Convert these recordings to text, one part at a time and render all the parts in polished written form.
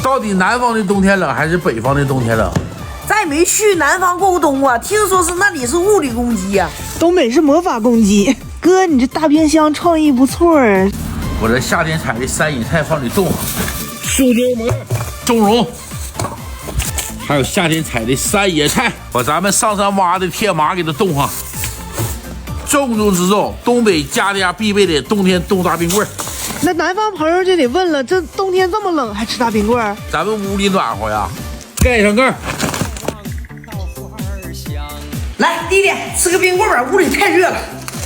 到底南方的冬天冷还是北方的冬天冷？再没去南方过过冬啊，听说是那里是物理攻击啊，东北是魔法攻击。哥，你这大冰箱创意不错啊！我这夏天采的山野菜放你冻上，兄弟们，钟蓉，还有夏天采的山野菜，把咱们上山挖的铁麻给它冻上。重中之重，东北家家必备的冬天冻大冰棍。那南方朋友就得问了，这冬天这么冷还吃大冰棍？咱们屋里暖和呀，盖上盖儿。来，弟弟吃个冰棍吧，屋里太热了。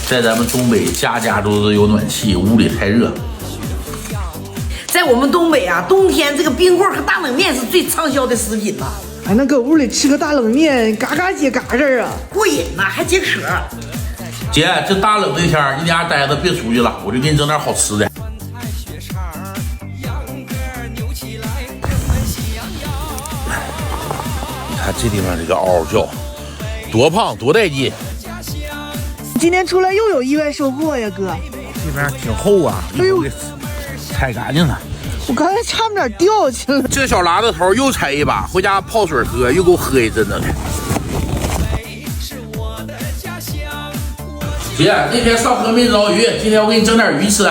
在咱们东北，家家都是有暖气，屋里太热。在我们东北啊，冬天这个冰棍和大冷面是最畅销的食品了。还能搁屋里吃个大冷面，嘎嘎解嘎吱啊，过瘾呐，还解渴。姐，这大冷的天儿，你家待着别出去了，我就给你整点好吃的。你看这地方这个嗷嗷叫，多胖多带劲。今天出来又有意外收获呀，哥。这边挺厚啊，哎呦，踩干净了。我刚才差点掉下去了。这小榔子头又踩一把，回家泡水喝，又够喝一阵子的。姐，那天上河没捞鱼，今天我给你整点鱼吃。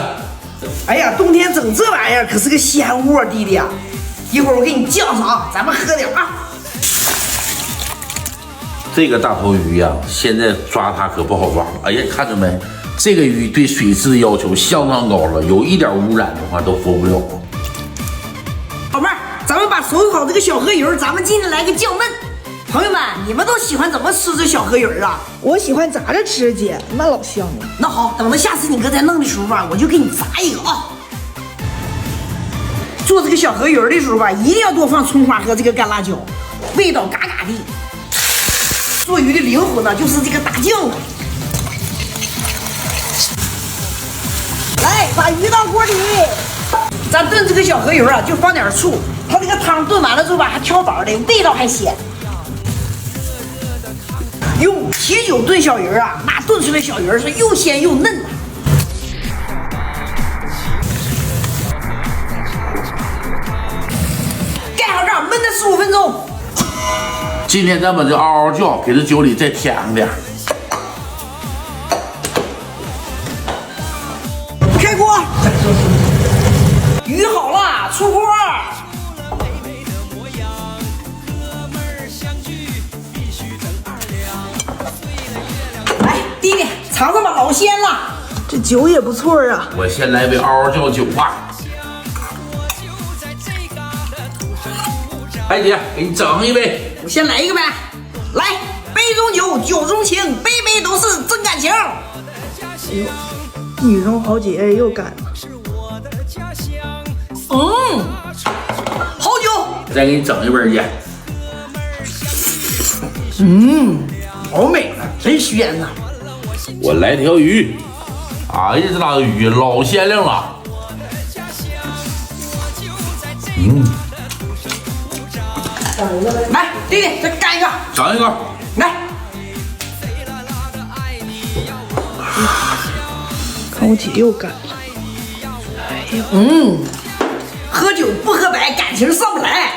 哎呀，冬天整这玩意儿可是个鲜物啊，弟弟啊！一会儿我给你酱上，咱们喝点啊。这个大头鱼呀，现在抓它可不好抓了。哎呀，看着没？这个鱼对水质的要求相当高了，有一点污染的话都活不了。宝贝儿，咱们把手烤这个小河鱼，咱们今天来个酱焖。朋友们，你们都喜欢怎么吃这小河鱼啊？我喜欢炸着吃，姐，那老香了。那好，等到下次你哥再弄的时候吧，我就给你炸一个啊。做这个小河鱼的时候吧，一定要多放葱花和这个干辣椒，味道嘎嘎的。做鱼的灵魂呢，就是这个大酱。来，把鱼到锅里。咱炖这个小河鱼啊，就放点醋，它这个汤炖完了之后吧，还挑薄的，味道还鲜。用啤酒炖小鱼啊，那炖出来小鱼是又鲜又嫩。盖好盖，焖它15分钟。今天咱把这嗷嗷叫给这酒里再添上点。开锅，鱼好了，出锅。来，弟弟尝尝吧，老鲜了。这酒也不错啊。我先来杯嗷嗷叫酒吧。哎姐，给你整上一杯。我先来一个呗。来，杯中酒，酒中情，杯杯都是真感情。哎呦，女中豪杰又干了。好酒。再给你整一杯姐。好美啊，真鲜呐。我来条鱼。哎呀，这大鱼老鲜亮了。来，弟弟再干一个。整一个。来。看我姐又干了。哎呦，喝酒不喝白，感情上不来。